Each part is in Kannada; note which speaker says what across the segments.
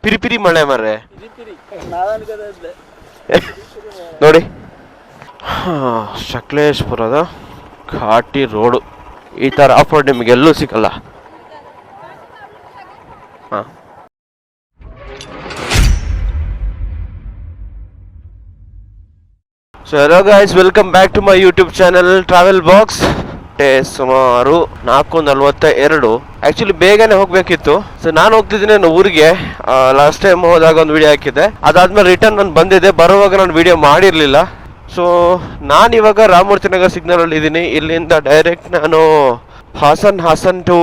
Speaker 1: ಪಿರಿ ಪಿರಿ ಮಳೆ ಮರ್ರೆ ನೋಡಿ. ಸಕಲೇಶ್ಪುರದ ಘಾಟಿ ರೋಡು ಈ ಥರ ಆಫ್ ರೋಡ್ ನಿಮಗೆ ಎಲ್ಲೂ ಸಿಗಲ್ಲ. ಹಾಂ, so hello guys, welcome back to my YouTube channel Travel Box. ಸುಮಾರು 4:42. ಆಕ್ಚುಲಿ ಬೇಗನೆ ಹೋಗ್ಬೇಕಿತ್ತು. ಸೊ ನಾನು ಹೋಗ್ತಿದ್ದೀನಿ ನನ್ನ ಊರಿಗೆ. ಲಾಸ್ಟ್ ಟೈಮ್ ಹೋದಾಗ ಒಂದು ವಿಡಿಯೋ ಹಾಕಿದ್ದೆ, ಅದಾದ್ಮೇಲೆ ರಿಟರ್ನ್ ನಾನು ಬಂದಿದ್ದೆ. ಬರುವಾಗ ನಾನು ವಿಡಿಯೋ ಮಾಡಿರಲಿಲ್ಲ. ಸೊ ನಾನು ಇವಾಗ ರಾಮಮೂರ್ತಿ ನಗರ್ ಸಿಗ್ನಲ್ ಅಲ್ಲಿ ಇದ್ದೀನಿ. ಇಲ್ಲಿಂದ ಡೈರೆಕ್ಟ್ ನಾನು ಹಾಸನ್ ಟು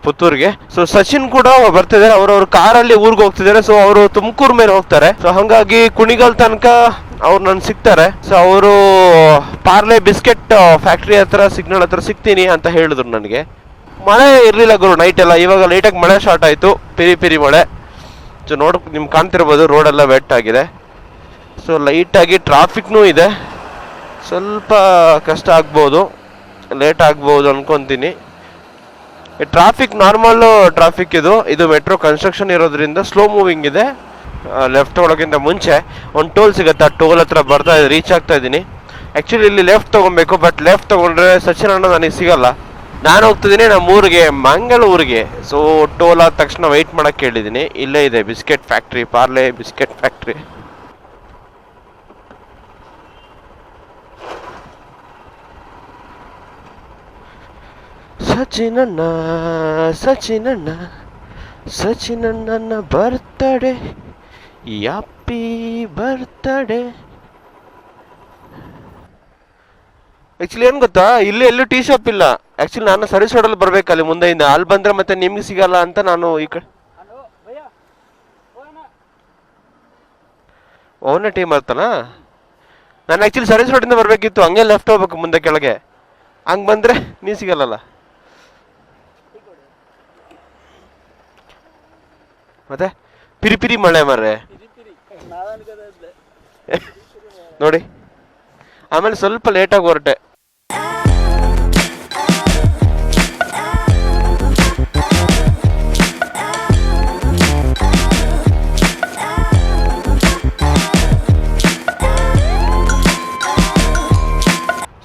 Speaker 1: ಪುತ್ತೂರ್ಗೆ. ಸೊ ಸಚಿನ್ ಕೂಡ ಬರ್ತಿದ್ದಾರೆ, ಅವ್ರವ್ರ ಕಾರಲ್ಲಿ ಊರಿಗೆ ಹೋಗ್ತಿದ್ದಾರೆ. ಸೊ ಅವರು ತುಮಕೂರು ಮೇಲೆ ಹೋಗ್ತಾರೆ. ಸೊ ಹಂಗಾಗಿ ಕುಣಿಗಲ್ ತನಕ ಅವ್ರು ನನ್ ಸಿಗ್ತಾರೆ. ಸೊ ಅವರು ಪಾರ್ಲೆ ಬಿಸ್ಕೆಟ್ ಫ್ಯಾಕ್ಟ್ರಿ ಹತ್ರ ಸಿಗ್ನಲ್ ಹತ್ರ ಸಿಗ್ತೀನಿ ಅಂತ ಹೇಳಿದ್ರು ನನಗೆ. ಮಳೆ ಇರ್ಲಿಲ್ಲ ಗುರು ನೈಟ್ ಎಲ್ಲ. ಇವಾಗ ಲೈಟಾಗಿ ಮಳೆ ಸ್ಟಾರ್ಟ್ ಆಯ್ತು, ಪಿರಿ ಪಿರಿ ಮಳೆ. ಸೊ ನಿಮ್ಗೆ ಕಾಣ್ತಿರ್ಬೋದು ರೋಡ್ ಎಲ್ಲ ವೆಟ್ ಆಗಿದೆ. ಸೊ ಲೈಟಾಗಿ ಟ್ರಾಫಿಕ್ನೂ ಇದೆ, ಸ್ವಲ್ಪ ಕಷ್ಟ ಆಗ್ಬೋದು, ಲೇಟ್ ಆಗ್ಬೋದು ಅನ್ಕೊಂತೀನಿ. ಟ್ರಾಫಿಕ್ ನಾರ್ಮಲ್ ಟ್ರಾಫಿಕ್ ಇದು ಮೆಟ್ರೋ ಕನ್ಸ್ಟ್ರಕ್ಷನ್ ಇರೋದ್ರಿಂದ ಸ್ಲೋ ಮೂವಿಂಗ್ ಇದೆ. ಲೆಫ್ಟ್ ತೊಗೊಳಕ್ಕಿಂತ ಮುಂಚೆ ಒಂದು ಟೋಲ್ ಸಿಗುತ್ತೆ, ಆ ಟೋಲ್ ಹತ್ರ ರೀಚ್ ಆಗ್ತಾ ಇದ್ದೀನಿ. ಆ್ಯಕ್ಚುಲಿ ಇಲ್ಲಿ ಲೆಫ್ಟ್ ತೊಗೊಬೇಕು, ಬಟ್ ಲೆಫ್ಟ್ ತೊಗೊಂಡ್ರೆ ಸಚಿನ್ ಅಣ್ಣ ನನಗೆ ಸಿಗಲ್ಲ. ನಾನು ಹೋಗ್ತಿದ್ದೀನಿ ನಮ್ಮ ಊರಿಗೆ, ಮಂಗಳೂರಿಗೆ. ಸೊ ಟೋಲ್ ಆದ ತಕ್ಷಣ ವೆಯ್ಟ್ ಮಾಡೋಕ್ಕೆ ಹೇಳಿದ್ದೀನಿ. ಇಲ್ಲೇ ಇದೆ biscuit factory, Parle biscuit factory. ಸಚಿನಣ್ಣ ಬರ್ತಡೆ, ಯಾಪಿ ಬರ್ತಡೆ. ಆಕ್ಚುಲಿ ಏನ್ ಗೊತ್ತಾ, ಇಲ್ಲಿ ಎಲ್ಲೂ ಟೀ ಶಾಪ್ ಇಲ್ಲ. ಆಕ್ಚುಲಿ ನಾನು ಸರ್ವಿಸ್ ರೋಡಲ್ಲಿ ಬರ್ಬೇಕಲ್ಲಿ ಮುಂದೆಯಿಂದ. ಅಲ್ಲಿ ಬಂದ್ರೆ ಮತ್ತೆ ನಿಮ್ಗೆ ಸಿಗಲ್ಲ ಅಂತ ನಾನು ಈ ಕಡೆ ಓನೇ ಟೀಮ್ ಬರ್ತಾನ. ನಾನು ಆಕ್ಚುಲಿ ಸರ್ವಿಸ್ ರೋಡಿಂದ ಬರ್ಬೇಕಿತ್ತು, ಹಂಗೆ ಲೆಫ್ಟ್ ಹೋಗ್ಬೇಕು ಮುಂದೆ ಕೆಳಗೆ. ಹಂಗೆ ಬಂದ್ರೆ ನೀ ಸಿಗಲ್ಲ. ಮತ್ತೆ ಪಿರಿ ಪಿರಿ ಮಳೆ ಮರ್ರೆ ನೋಡಿ. ಆಮೇಲೆ ಸ್ವಲ್ಪ ಲೇಟಾಗಿ ಹೊರಟೆ.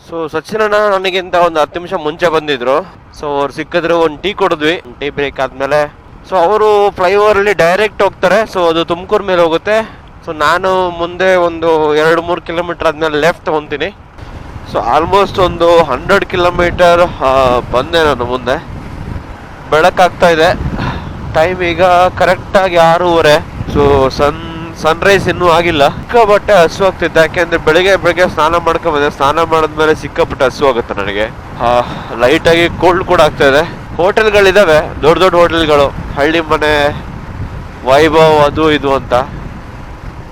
Speaker 1: ಸೊ ಸಚಿನಣ್ಣ ನನಗಿಂತ ಒಂದು 10 ನಿಮಿಷ ಮುಂಚೆ ಬಂದಿದ್ರು. ಸೊ ಅವ್ರು ಸಿಕ್ಕಿದ್ರು, ಒಂದು ಟೀ ಕೊಡಿದ್ವಿ. ಟೀ ಬ್ರೇಕ್ ಆದ್ಮೇಲೆ ಸೊ ಅವರು ಫ್ಲೈಓವರ್ ಅಲ್ಲಿ ಡೈರೆಕ್ಟ್ ಹೋಗ್ತಾರೆ. ಸೊ ಅದು ತುಮಕೂರು ಮೇಲೆ ಹೋಗುತ್ತೆ. ಸೊ ನಾನು ಮುಂದೆ ಒಂದು 2-3 ಕಿಲೋಮೀಟರ್ ಆದ್ಮೇಲೆ ಲೆಫ್ಟ್ ತಗೊಂತೀನಿ. ಸೊ ಆಲ್ಮೋಸ್ಟ್ ಒಂದು 100 ಕಿಲೋಮೀಟರ್ ಬಂದೆ ನಾನು ಮುಂದೆ. ಬೆಳಕಾಗ್ತಾ ಇದೆ. ಟೈಮ್ ಈಗ ಕರೆಕ್ಟಾಗಿ 6:30. ಸೊ ಸನ್ರೈಸ್ ಇನ್ನೂ ಆಗಿಲ್ಲ. ಸಿಕ್ಕಾಪಟ್ಟೆ ಹಸು ಆಗ್ತಿದ್ದೆ, ಯಾಕೆಂದ್ರೆ ಬೆಳಿಗ್ಗೆ ಸ್ನಾನ ಮಾಡ್ಕೊಂಡ್ಬಂದೆ. ಸ್ನಾನ ಮಾಡಿದ್ಮೇಲೆ ಸಿಕ್ಕಾಪಟ್ಟೆ ಹಸು ಆಗುತ್ತೆ ನನಗೆ. ಲೈಟಾಗಿ ಕೋಲ್ಡ್ ಕೂಡ ಆಗ್ತಾ ಇದೆ. ಹೋಟೆಲ್ಗಳಿದಾವೆ, ದೊಡ್ಡ ಹೋಟೆಲ್ಗಳು, ಹಳ್ಳಿ ಮನೆ, ವೈಭವ್, ಅದು ಇದು ಅಂತ.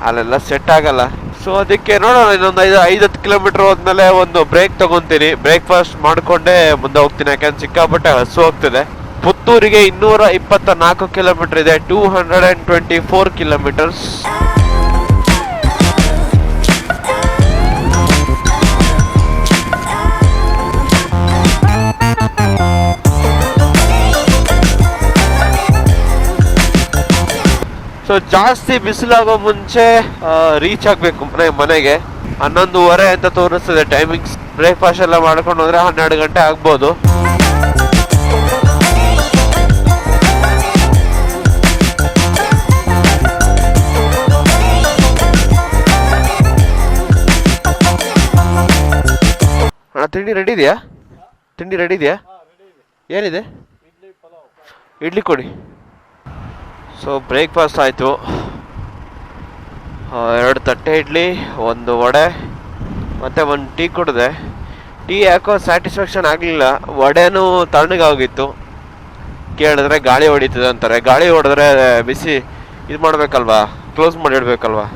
Speaker 1: ಅಲ್ಲೆಲ್ಲ ಸೆಟ್ ಆಗಲ್ಲ. ಸೊ ಅದಕ್ಕೆ ನೋಡೋಣ, ಇನ್ನೊಂದು 5-10 ಕಿಲೋಮೀಟರ್ ಹೋದ್ಮೇಲೆ ಒಂದು ಬ್ರೇಕ್ ತಗೊಂತೀನಿ. ಬ್ರೇಕ್ಫಾಸ್ಟ್ ಮಾಡ್ಕೊಂಡೆ ಮುಂದೆ ಹೋಗ್ತೀನಿ, ಯಾಕಂದ್ರೆ ಸಿಕ್ಕಾಪಟ್ಟೆ ಹಸು ಹೋಗ್ತಿದೆ. ಪುತ್ತೂರಿಗೆ 224 ಕಿಲೋಮೀಟರ್ ಇದೆ, 224 ಕಿಲೋಮೀಟರ್ಸ್. ಸೊ ಜಾಸ್ತಿ ಬಿಸಿಲಾಗೋ ಮುಂಚೆ ರೀಚ್ ಆಗಬೇಕು ಮನೆಗೆ. 11:30 ಅಂತ ತೋರಿಸ್ತದೆ ಟೈಮಿಂಗ್ಸ್. ಬ್ರೇಕ್ಫಾಸ್ಟ್ ಎಲ್ಲ ಮಾಡ್ಕೊಂಡು ಹೋದ್ರೆ 12 ಗಂಟೆ ಆಗ್ಬೋದು. ತಿಂಡಿ ರೆಡಿ ಇದೆಯಾ? ಏನಿದೆ? ಇಡ್ಲಿ ಕೊಡಿ. ಸೊ ಬ್ರೇಕ್ಫಾಸ್ಟ್ ಆಯಿತು. 2 ತಟ್ಟೆ ಇಡ್ಲಿ, 1 ವಡೆ, ಮತ್ತು 1 ಟೀ ಕುಡಿದೆ. ಟೀ ಯಾಕೋ ಸ್ಯಾಟಿಸ್ಫ್ಯಾಕ್ಷನ್ ಆಗಲಿಲ್ಲ. ವಡೆನೂ ತಣ್ಣಗಾಗಿತ್ತು. ಕೇಳಿದ್ರೆ ಗಾಳಿ ಹೊಡಿತದೆ ಅಂತಾರೆ. ಗಾಳಿ ಹೊಡೆದ್ರೆ ಬಿಸಿ ಇದು ಮಾಡಬೇಕಲ್ವಾ, ಕ್ಲೋಸ್ ಮಾಡಿಡ್ಬೇಕಲ್ವಾ.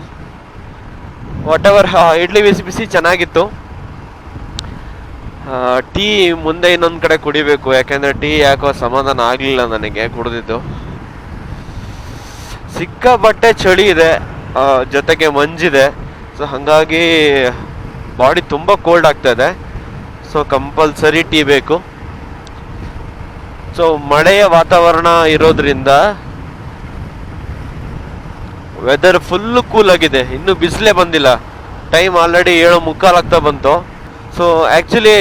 Speaker 1: ವಾಟ್ ಎವರ್, ಇಡ್ಲಿ ಬಿಸಿ ಚೆನ್ನಾಗಿತ್ತು. ಟೀ ಮುಂದೆ ಇನ್ನೊಂದು ಕಡೆ ಕುಡಿಬೇಕು, ಯಾಕೆಂದರೆ ಟೀ ಯಾಕೋ ಸಮಾಧಾನ ಆಗಲಿಲ್ಲ ನನಗೆ ಕುಡಿದಿದ್ದು. ಸಿಕ್ಕಾಪಟ್ಟೆ ಚಳಿ ಇದೆ, ಜೊತೆಗೆ ಮಂಜಿದೆ. ಸೊ ಹಾಗಾಗಿ ಬಾಡಿ ತುಂಬ ಕೋಲ್ಡ್ ಆಗ್ತಾ ಇದೆ. ಸೊ ಕಂಪಲ್ಸರಿ ಟೀ ಬೇಕು. ಸೊ ಮಳೆಯ ವಾತಾವರಣ ಇರೋದ್ರಿಂದ ವೆದರ್ ಫುಲ್ಲು ಕೂಲ್ ಆಗಿದೆ, ಇನ್ನೂ ಬಿಸಿಲೇ ಬಂದಿಲ್ಲ. ಟೈಮ್ ಆಲ್ರೆಡಿ 7:45 ಆಗ್ತಾ ಬಂತು. ಸೊ ಆ್ಯಕ್ಚುಲಿ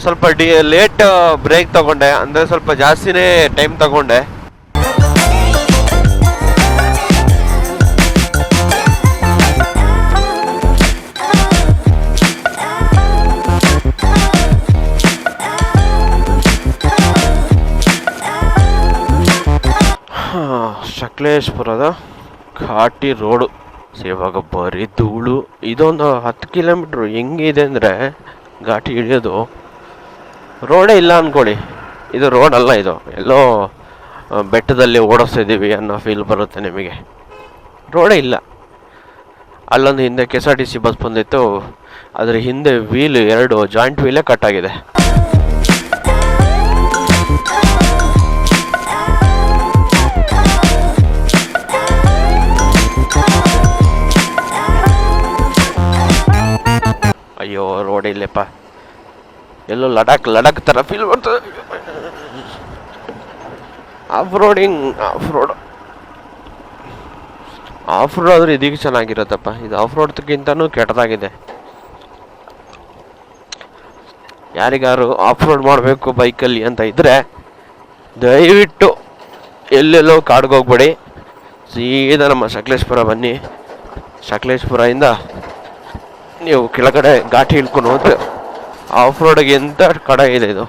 Speaker 1: ಸ್ವಲ್ಪ ಲೇಟ್ ಬ್ರೇಕ್ ತಗೊಂಡೆ, ಅಂದರೆ ಸ್ವಲ್ಪ ಜಾಸ್ತಿನೇ ಟೈಮ್ ತಗೊಂಡೆ. ಸಕಲೇಶ್ಪುರದ ಘಾಟಿ ರೋಡು. ಇವಾಗ ಬರೀ ಧೂಳು. ಇದೊಂದು 10 ಕಿಲೋಮೀಟ್ರು ಹೆಂಗಿದೆ ಅಂದರೆ ಘಾಟಿ ಇಳಿಯೋದು. ರೋಡೇ ಇಲ್ಲ ಅಂದ್ಕೊಳ್ಳಿ. ಇದು ರೋಡ್ ಅಲ್ಲ, ಇದು ಎಲ್ಲೋ ಬೆಟ್ಟದಲ್ಲಿ ಓಡಿಸ್ತಿದ್ದೀವಿ ಅನ್ನೋ ಫೀಲ್ ಬರುತ್ತೆ ನಿಮಗೆ. ರೋಡೇ ಇಲ್ಲ. ಅಲ್ಲೊಂದು ಹಿಂದೆ KSRTC ಬಸ್ ಬಂದಿತ್ತು, ಅದರ ಹಿಂದೆ ವೀಲ್ 2 ಜಾಯಿಂಟ್ ವೀಲೇ ಕಟ್ಟಾಗಿದೆ. ಅಯ್ಯೋ ರೋಡ್ ಇಲ್ಲಪ್ಪ, ಎಲ್ಲೋ ಲಡಾಖ್ ಥರ ಫೀಲ್ ಬರ್ತದೆ. ಆಫ್ ರೋಡ್ ಆದ್ರೆ ಇದೀಗ ಚೆನ್ನಾಗಿರತ್ತಪ್ಪ. ಇದು ಆಫ್ ರೋಡ್ಗಿಂತನೂ ಕೆಟ್ಟದಾಗಿದೆ. ಯಾರಿಗಾರು ಆಫ್ ರೋಡ್ ಮಾಡಬೇಕು ಬೈಕಲ್ಲಿ ಅಂತ ಇದ್ದರೆ ದಯವಿಟ್ಟು ಎಲ್ಲೆಲ್ಲೋ ಕಾಡ್ಗೆ ಹೋಗ್ಬೇಡಿ, ಸೀದಾ ನಮ್ಮ ಸಕಲೇಶ್ಪುರ ಬನ್ನಿ. ಸಕಲೇಶ್ಪುರದಿಂದ ನೀವು ಕೆಳಗಡೆ ಘಾಟಿ ಇಳ್ಕೊಂಡು ಹೋದ್ರೆ ಆಫ್ ರೋಡ್ಗೆ ಎಂಥ ಕಡೆ ಇದೆ ಇದು.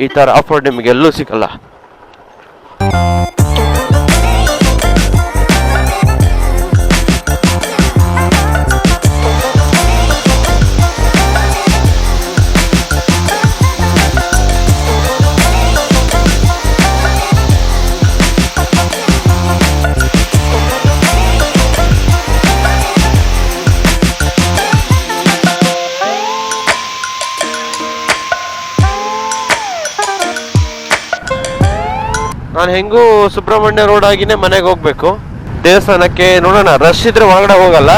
Speaker 1: ಈ ಥರ ಆಫ್ ರೋಡ್ ನಿಮಗೆ ಎಲ್ಲೂ ಸಿಗಲ್ಲ. ನಾನು ಹೆಂಗೂ ಸುಬ್ರಹ್ಮಣ್ಯ ರೋಡ್ ಆಗಿನೇ ಮನೆಗೆ ಹೋಗ್ಬೇಕು. ದೇವಸ್ಥಾನಕ್ಕೆ ನೋಡೋಣ, ರಶ್ ಇದ್ರೆ ಒಳಗಡೆ ಹೋಗಲ್ಲ.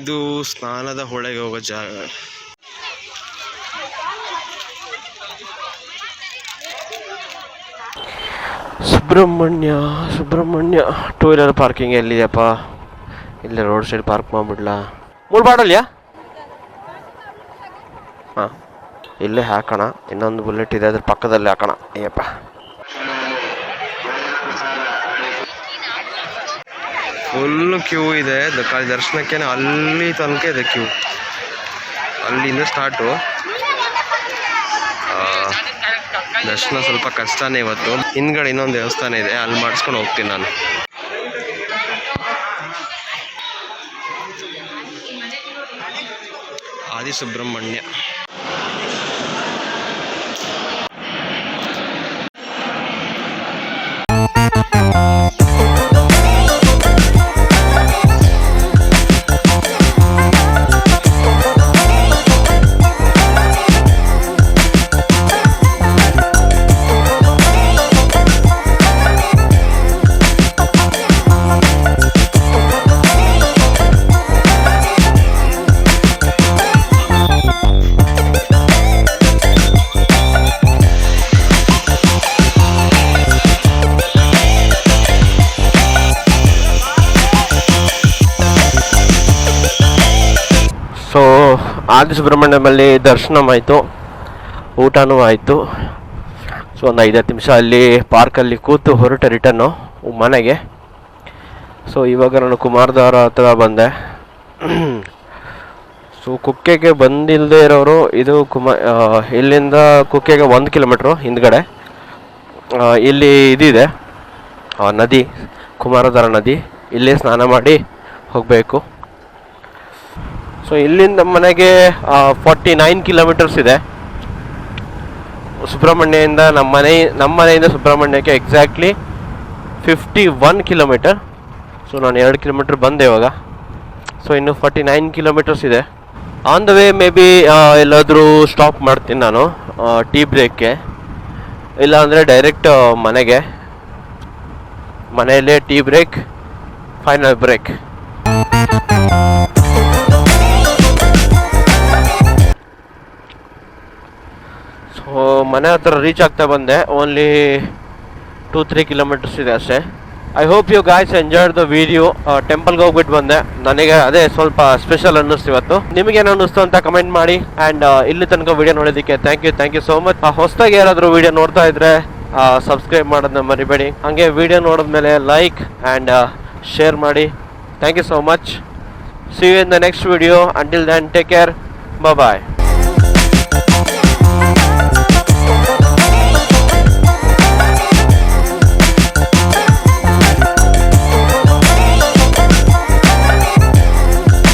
Speaker 1: ಇದು ಸ್ನಾನದ ಹೊಳೆಗೆ ಹೋಗೋ ಜಾಗ. ಸುಬ್ರಹ್ಮಣ್ಯ 2 ವೀಲರ್ ಪಾರ್ಕಿಂಗ್ ಎಲ್ಲಿದೆಯಪ್ಪ? ಇಲ್ಲೇ ರೋಡ್ ಸೈಡ್ ಪಾರ್ಕ್ ಮಾಡ್ಬಿಡ್ಲಾ? ಮೂಡ್ಬಾಡಲ್ಯಾ? ಹಾಂ, ಇಲ್ಲೇ ಹಾಕೋಣ. ಇನ್ನೊಂದು ಬುಲೆಟ್ ಇದೆ, ಅದ್ರ ಪಕ್ಕದಲ್ಲಿ ಹಾಕೋಣ. ಅಯ್ಯಪ್ಪ, ಫುಲ್ಲು ಕ್ಯೂ ಇದೆ. ದರ್ಶನಕ್ಕೆ ಅಲ್ಲಿ ತನಕ ಇದೆ ಕ್ಯೂ. ಅಲ್ಲಿಂದ ಸ್ಟಾರ್ಟು. ದರ್ಶನ ಸ್ವಲ್ಪ ಕಷ್ಟನೇ ಇವತ್ತು. ಹಿಂದ್ಗಡೆ ಇನ್ನೊಂದು ದೇವಸ್ಥಾನ ಇದೆ, ಅಲ್ಲಿ ಮಾಡಿಸ್ಕೊಂಡು ಹೋಗ್ತೀನಿ ನಾನು. ಆದಿ ಸುಬ್ರಹ್ಮಣ್ಯ. ಸೊ ಆದಿ ಸುಬ್ರಹ್ಮಣ್ಯಮಲ್ಲಿ ದರ್ಶನ ಆಯಿತು, ಊಟನೂ ಆಯಿತು. ಸೊ ಒಂದು 5-10 ನಿಮಿಷ ಅಲ್ಲಿ ಪಾರ್ಕಲ್ಲಿ ಕೂತು ಹೊರಟೆ ರಿಟರ್ನು ಮನೆಗೆ. ಸೊ ಇವಾಗ ನಾನು ಕುಮಾರಧಾರ ಹತ್ರ ಬಂದೆ. ಸೊ ಕುಕ್ಕೆಗೆ ಬಂದಿಲ್ಲದೆ ಇರೋರು, ಇದು ಇಲ್ಲಿಂದ ಕುಕ್ಕೆಗೆ 1 ಕಿಲೋಮೀಟ್ರು ಹಿಂದ್ಗಡೆ ಇಲ್ಲಿ ಇದಿದೆ ನದಿ, ಕುಮಾರಧಾರ ನದಿ. ಇಲ್ಲೇ ಸ್ನಾನ ಮಾಡಿ ಹೋಗಬೇಕು. ಸೊ ಇಲ್ಲಿಂದ ಮನೆಗೆ 49 ಕಿಲೋಮೀಟರ್ಸ್ ಇದೆ. ಸುಬ್ರಹ್ಮಣ್ಯದಿಂದ ನಮ್ಮ ಮನೆಯಿಂದ ಸುಬ್ರಹ್ಮಣ್ಯಕ್ಕೆ ಎಕ್ಸಾಕ್ಟ್ಲಿ 51 ಕಿಲೋಮೀಟರ್. ಸೊ ನಾನು 2 ಕಿಲೋಮೀಟರ್ ಬಂದೆ ಇವಾಗ. ಸೊ ಇನ್ನು 49 ಕಿಲೋಮೀಟರ್ಸ್ ಇದೆ. On the way maybe ಎಲ್ಲಾದರೂ ಸ್ಟಾಪ್ ಮಾಡ್ತೀನಿ ನಾನು ಟೀ ಬ್ರೇಕ್ಗೆ, ಇಲ್ಲ ಅಂದರೆ ಡೈರೆಕ್ಟ್ ಮನೆಯಲ್ಲೇ tea break final break. So ಮನೆ ಹತ್ರ ರೀಚ್ ಆಗ್ತಾ ಬಂದೆ. ಓನ್ಲಿ 2-3 ಕಿಲೋಮೀಟರ್ಸ್ ಇದೆ ಅಷ್ಟೇ. I hope you guys enjoyed the video. ಟೆಂಪಲ್ಗೆ ಹೋಗ್ಬಿಟ್ಟು ಬಂದೆ. ನನಗೆ ಅದೇ ಸ್ವಲ್ಪ ಸ್ಪೆಷಲ್ ಅನ್ನಿಸ್ತು ಇವತ್ತು. ನಿಮಗೇನು ಅನ್ನಿಸ್ತು ಅಂತ ಕಮೆಂಟ್ ಮಾಡಿ. ಆ್ಯಂಡ್ ಇಲ್ಲಿ ತನಕ ವಿಡಿಯೋ ನೋಡೋದಕ್ಕೆ ಥ್ಯಾಂಕ್ ಯು ಸೋ ಮಚ್. ಹೊಸದಾಗಿ ಯಾರಾದರೂ ವಿಡಿಯೋ ನೋಡ್ತಾ ಇದ್ರೆ ಸಬ್ಸ್ಕ್ರೈಬ್ ಮಾಡೋದನ್ನ ಮರಿಬೇಡಿ. ಹಾಗೆ ವಿಡಿಯೋ ನೋಡಿದ್ಮೇಲೆ ಲೈಕ್ ಆ್ಯಂಡ್ ಶೇರ್ ಮಾಡಿ. Thank you so much. See you in the next video. Until then take care. Bye.